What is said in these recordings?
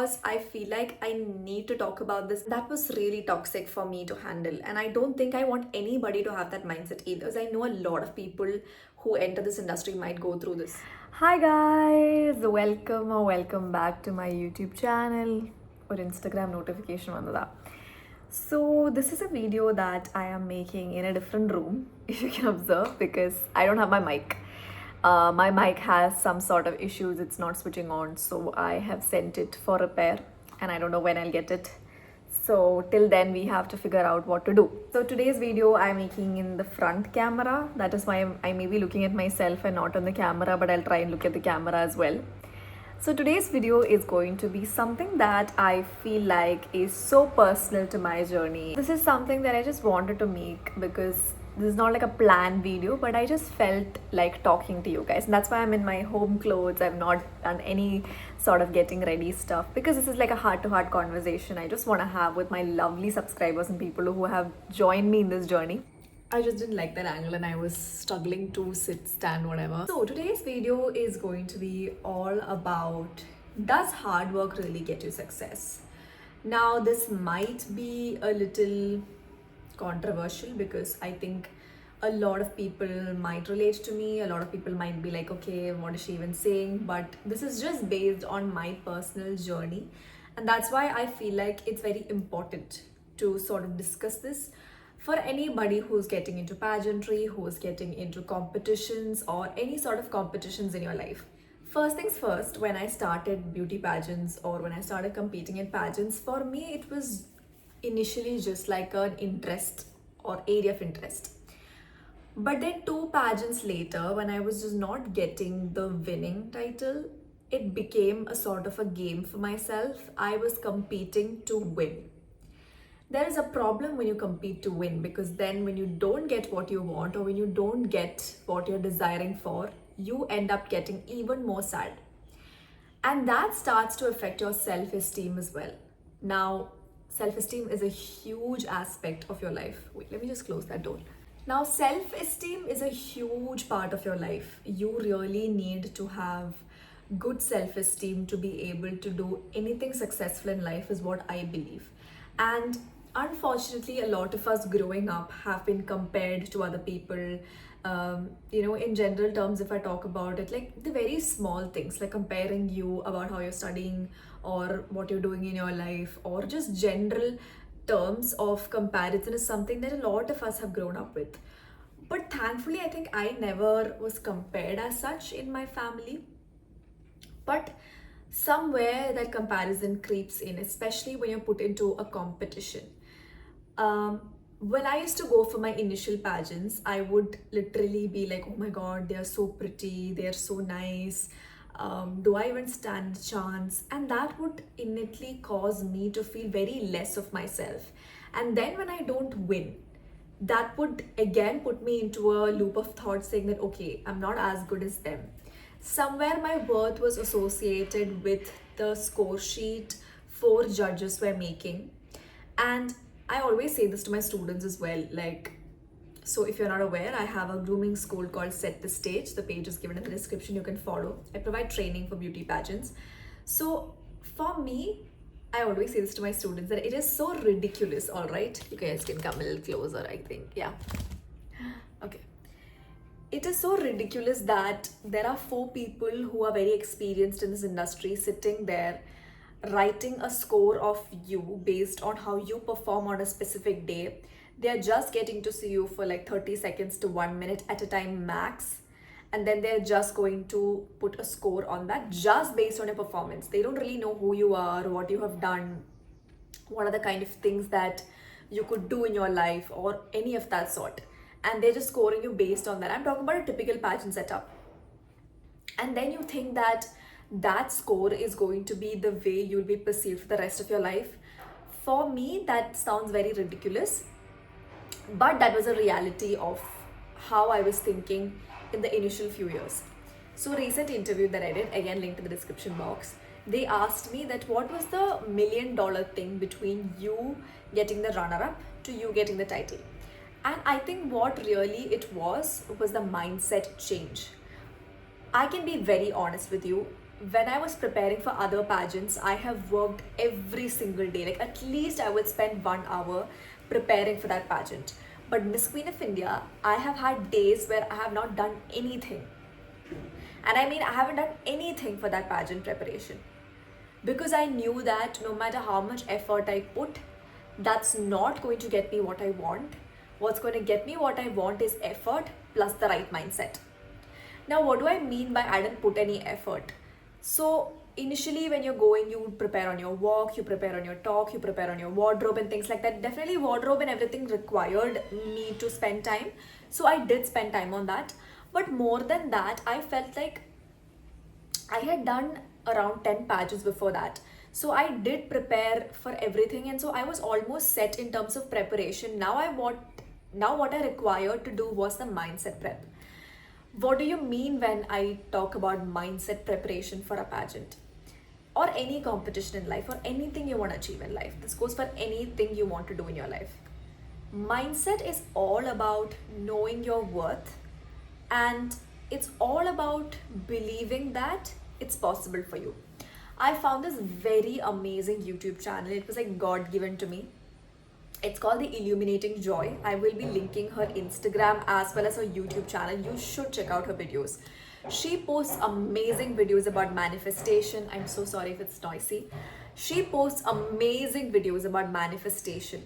I feel like I need to talk about this. That was really toxic for me to handle, and I don't think I want anybody to have that mindset either. Because I know a lot of people who enter this industry might go through this. Hi guys, welcome or welcome back to my YouTube channel or Instagram notification vandada. So this is a video that I am making in a different room, if you can observe, because I don't have my mic. My mic has some sort of issues, it's not switching on, so I have sent it for repair and I don't know when I'll get it. So till then we have to figure out what to do. So today's video I'm making in the front camera. That is why I may be looking at myself and not on the camera, but I'll try and look at the camera as well. So today's video is going to be something that I feel like is so personal to my journey. This is something that I just wanted to make because this is not like a planned video, but I just felt like talking to you guys. And that's why I'm in my home clothes. I've not done any sort of getting ready stuff because this is like a heart-to-heart conversation I just want to have with my lovely subscribers and people who have joined me in this journey. I just didn't like that angle and I was struggling to sit, stand, whatever. So today's video is going to be all about, does hard work really get you success? Now this might be a little controversial because I think a lot of people might relate to me. A lot of people might be like, okay, what is she even saying? But this is just based on my personal journey. And that's why I feel like it's very important to sort of discuss this for anybody who's getting into pageantry, who's getting into competitions or any sort of competitions in your life. First things first, when I started beauty pageants or when I started competing in pageants, for me it was initially just like an interest or area of interest. But then 2 pageants later, when I was just not getting the winning title, it became a sort of a game for myself. I was competing to win. There is a problem when you compete to win, because then when you don't get what you want or when you don't get what you're desiring for, you end up getting even more sad. And that starts to affect your self-esteem as well. Now, self-esteem is a huge aspect of your life. Wait, let me just close that door. Now, self-esteem is a huge part of your life. You really need to have good self-esteem to be able to do anything successful in life, is what I believe. And unfortunately, a lot of us growing up have been compared to other people. In general terms, if I talk about it, like the very small things, like comparing you about how you're studying or what you're doing in your life, or just general terms of comparison, is something that a lot of us have grown up with. But thankfully, I think I never was compared as such in my family. But somewhere that comparison creeps in, especially when you're put into a competition. When I used to go for my initial pageants, I would literally be like, oh my god, they are so pretty, they are so nice. Do I even stand a chance? And that would innately cause me to feel very less of myself. And then when I don't win, that would again put me into a loop of thought saying that, okay, I'm not as good as them. Somewhere my worth was associated with the score sheet 4 judges were making. And I always say this to my students as well. Like, so if you're not aware, I have a grooming school called Set the Stage. The page is given in the description, you can follow. I provide training for beauty pageants. So for me, I always say this to my students that it is so ridiculous, all right? You guys can come a little closer, I think. Yeah. Okay. It is so ridiculous that there are 4 people who are very experienced in this industry sitting there writing a score of you based on how you perform on a specific day. They are just getting to see you for like 30 seconds to 1 minute at a time max. And then they're just going to put a score on that just based on your performance. They don't really know who you are, what you have done, what are the kind of things that you could do in your life or any of that sort. And they're just scoring you based on that. I'm talking about a typical pageant setup. And then you think that that score is going to be the way you'll be perceived for the rest of your life. For me, that sounds very ridiculous, but that was a reality of how I was thinking in the initial few years. So recent interview that I did, again linked in the description box, they asked me that what was the $1 million thing between you getting the runner-up to you getting the title. And I think what really it was the mindset change. I can be very honest with you. when I was preparing for other pageants, I have worked every single day. Like at least I would spend 1 hour preparing for that pageant. But Miss Queen of India, I have had days where I have not done anything. And I mean, I haven't done anything for that pageant preparation because I knew that no matter how much effort I put, that's not going to get me what I want. What's going to get me what I want is effort plus the right mindset. Now, what do I mean by I didn't put any effort? So, initially, when you're going, you prepare on your walk, you prepare on your talk, you prepare on your wardrobe and things like that. Definitely, wardrobe and everything required me to spend time. So, I did spend time on that. But more than that, I felt like I had done around 10 pages before that. So I did prepare for everything, and so I was almost set in terms of preparation. Now what I required to do was the mindset prep. What do you mean when I talk about mindset preparation for a pageant? Or any competition in life, or anything you want to achieve in life. This goes for anything you want to do in your life. Mindset is all about knowing your worth, and it's all about believing that it's possible for you. I found this very amazing YouTube channel. It was like God given to me. It's called The Illuminating Joy. I will be linking her Instagram as well as her YouTube channel. You should check out her videos. She posts amazing videos about manifestation. I'm so sorry if it's noisy. She posts amazing videos about manifestation.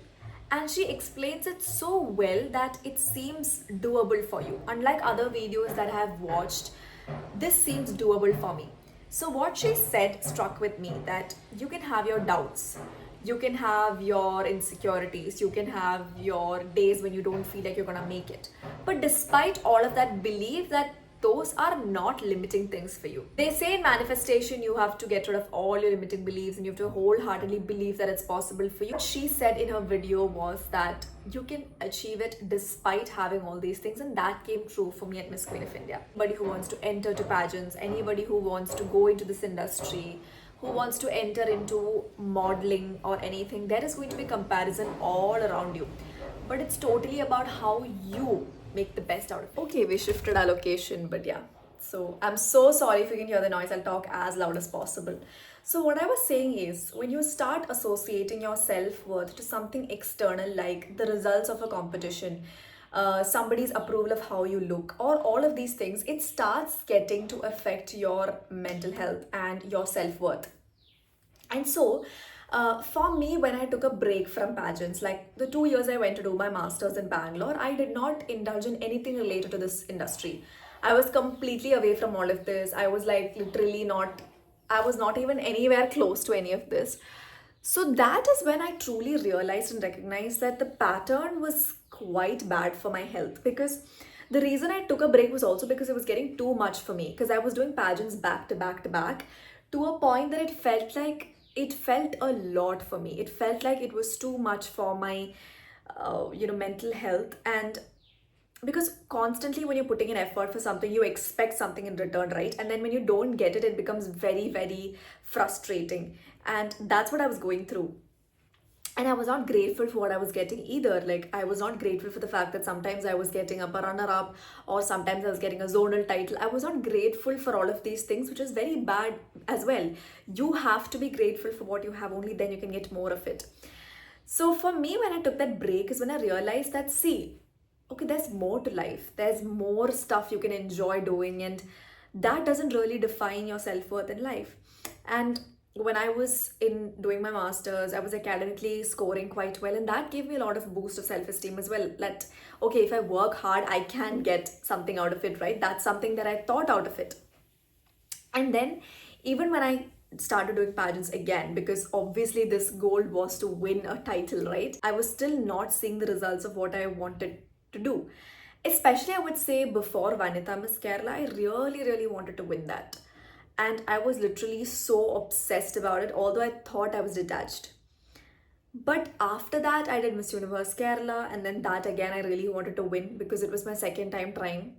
And she explains it so well that it seems doable for you. Unlike other videos that I have watched, this seems doable for me. So what she said struck with me, that you can have your doubts, you can have your insecurities, you can have your days when you don't feel like you're gonna make it. But despite all of that, believe that those are not limiting things for you. They say in manifestation, you have to get rid of all your limiting beliefs and you have to wholeheartedly believe that it's possible for you. What she said in her video was that you can achieve it despite having all these things, and that came true for me at Miss Queen of India. Anybody who wants to enter to pageants, anybody who wants to go into this industry, who wants to enter into modeling or anything, there is going to be comparison all around you. But it's totally about how you make the best out of it. Okay, we shifted our location, but yeah. So I'm so sorry if you can hear the noise. I'll talk as loud as possible. So what I was saying is, when you start associating your self-worth to something external, like the results of a competition, somebody's approval of how you look, or all of these things, it starts getting to affect your mental health and your self-worth. And so, for me, when I took a break from pageants, like the 2 years I went to do my master's in Bangalore, I did not indulge in anything related to this industry. I was completely away from all of this. I was like literally not, I was not even anywhere close to any of this. So that is when I truly realized and recognized that the pattern was quite bad for my health, because the reason I took a break was also because it was getting too much for me, because I was doing pageants back to back to back, to a point that it felt a lot for me. It felt like it was too much for my mental health. And because constantly when you're putting in effort for something, you expect something in return, right? And then when you don't get it, it becomes very, very frustrating. And that's what I was going through. And I was not grateful for what I was getting either. Like, I was not grateful for the fact that sometimes I was getting a runner up, or sometimes I was getting a zonal title. I was not grateful for all of these things, which is very bad as well. You have to be grateful for what you have, only then you can get more of it. So for me, when I took that break is when I realized that, see, okay, there's more to life. There's more stuff you can enjoy doing, and that doesn't really define your self-worth in life. And when I was in doing my masters, I was academically scoring quite well, and that gave me a lot of boost of self-esteem as well. That, okay, if I work hard, I can get something out of it, right? That's something that I thought out of it. And then even when I started doing pageants again, because obviously this goal was to win a title, right? I was still not seeing the results of what I wanted to do. Especially, I would say, before Vanita Miss Kerala, I really, really wanted to win that. And I was literally so obsessed about it, although I thought I was detached. But after that, I did Miss Universe Kerala, and then that again, I really wanted to win because it was my second time trying.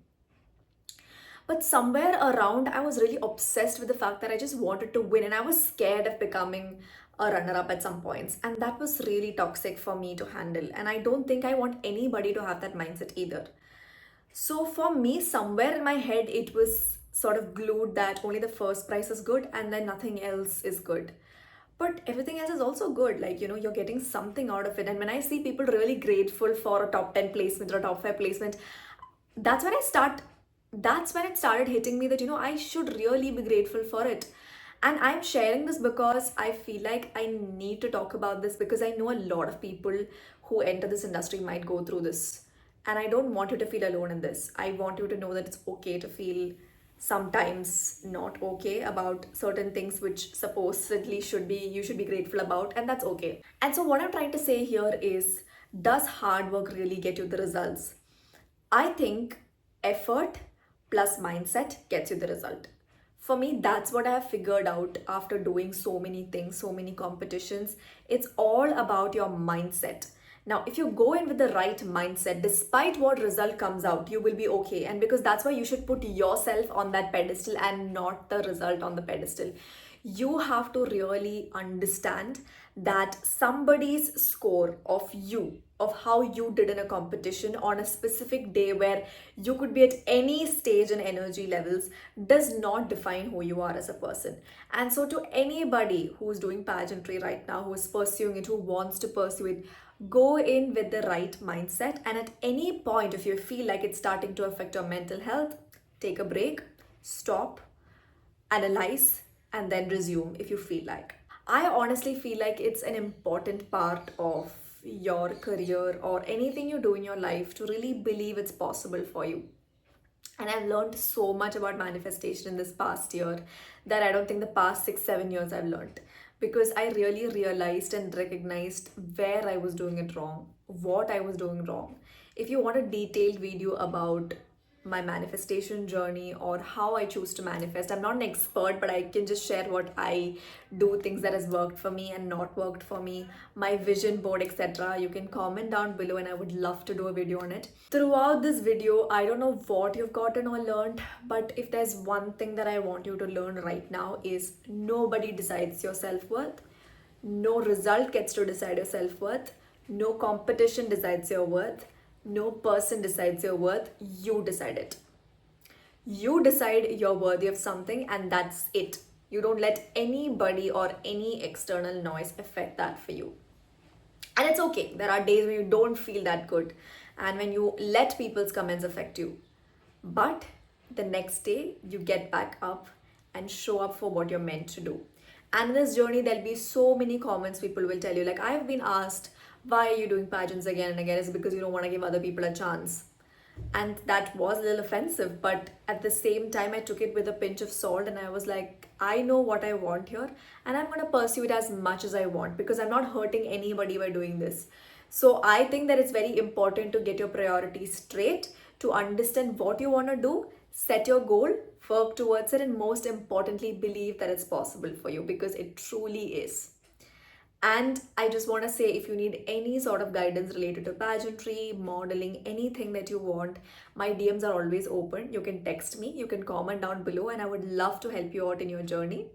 But somewhere around, I was really obsessed with the fact that I just wanted to win, and I was scared of becoming a runner-up at some points. And that was really toxic for me to handle. And I don't think I want anybody to have that mindset either. So for me, somewhere in my head, it was sort of glued that only the first price is good and then nothing else is good. But everything else is also good. Like, you're getting something out of it. And when I see people really grateful for a top 10 placement or a top 5 placement, that's when I start that's when it started hitting me that I should really be grateful for it. And I'm sharing this because I feel like I need to talk about this, because I know a lot of people who enter this industry might go through this. And I don't want you to feel alone in this. I want you to know that it's okay to feel sometimes not okay about certain things which supposedly you should be grateful about, and that's okay. And so what I'm trying to say here is, does hard work really get you the results? I think effort plus mindset gets you the result. For me, that's what I have figured out after doing so many things, so many competitions. It's all about your mindset. Now, if you go in with the right mindset, despite what result comes out, you will be okay. And because that's why you should put yourself on that pedestal and not the result on the pedestal. You have to really understand that somebody's score of you, of how you did in a competition on a specific day where you could be at any stage and energy levels, does not define who you are as a person. And so, to anybody who's doing pageantry right now, who is pursuing it, who wants to pursue it, go in with the right mindset. And at any point, if you feel like it's starting to affect your mental health, take a break, stop, analyze, and then resume if you feel like. I honestly feel like it's an important part of your career or anything you do in your life to really believe it's possible for you. And I've learned so much about manifestation in this past year that I don't think the past 6, 7 years I've learned, because I really realized and recognized where I was doing it wrong, what I was doing wrong. If you want a detailed video about my manifestation journey or how I choose to manifest, I'm not an expert, but I can just share what I do, things that has worked for me and not worked for me, my vision board, etc. You can comment down below and I would love to do a video on it. Throughout this video, I don't know what you've gotten or learned, but if there's one thing that I want you to learn right now is, nobody decides your self-worth. No result gets to decide your self-worth. No competition decides your worth. No person decides your worth. You decide it. You decide you're worthy of something, and that's it. You don't let anybody or any external noise affect that for you. And it's okay. There are days when you don't feel that good and when you let people's comments affect you. But the next day, you get back up and show up for what you're meant to do. And in this journey, there'll be so many comments people will tell you. Like, I've been asked, why are you doing pageants again and again? Is it because you don't want to give other people a chance? And that was a little offensive, but at the same time, I took it with a pinch of salt and I was like, I know what I want here and I'm going to pursue it as much as I want, because I'm not hurting anybody by doing this. So I think that it's very important to get your priorities straight, to understand what you want to do, set your goal, work towards it, and most importantly, believe that it's possible for you, because it truly is. And I just want to say, if you need any sort of guidance related to pageantry, modeling, anything that you want, my DMs are always open. You can text me, you can comment down below, and I would love to help you out in your journey.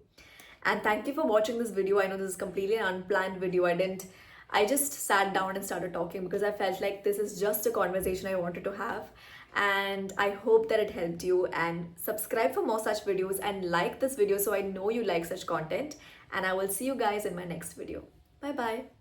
And thank you for watching this video. I know this is completely an unplanned video. I just sat down and started talking because I felt like this is just a conversation I wanted to have. And I hope that it helped you, and subscribe for more such videos and like this video so I know you like such content. And I will see you guys in my next video. Bye bye.